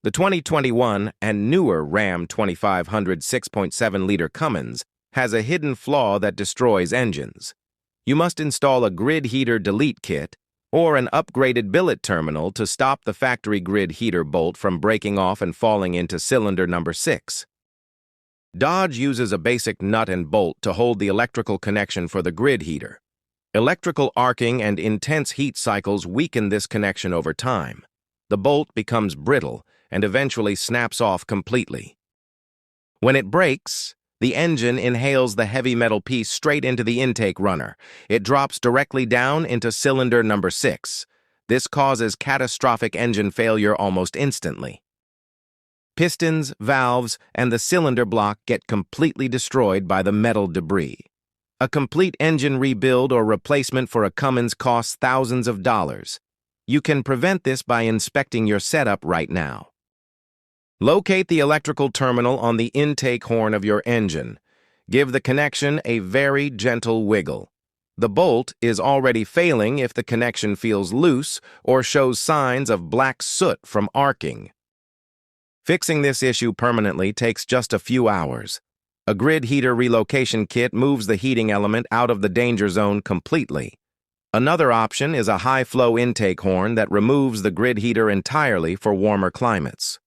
The 2021 and newer Ram 2500 6.7-liter Cummins has a hidden flaw that destroys engines. You must install a grid heater delete kit or an upgraded billet terminal to stop the factory grid heater bolt from breaking off and falling into cylinder number 6. Dodge uses a basic nut and bolt to hold the electrical connection for the grid heater. Electrical arcing and intense heat cycles weaken this connection over time. The bolt becomes brittle and eventually snaps off completely. When it breaks, the engine inhales the heavy metal piece straight into the intake runner. It drops directly down into cylinder number 6. This causes catastrophic engine failure almost instantly. Pistons, valves, and the cylinder block get completely destroyed by the metal debris. A complete engine rebuild or replacement for a Cummins costs thousands of dollars. You can prevent this by inspecting your setup right now. Locate the electrical terminal on the intake horn of your engine. Give the connection a very gentle wiggle. The bolt is already failing if the connection feels loose or shows signs of black soot from arcing. Fixing this issue permanently takes just a few hours. A grid heater relocation kit moves the heating element out of the danger zone completely. Another option is a high-flow intake horn that removes the grid heater entirely for warmer climates.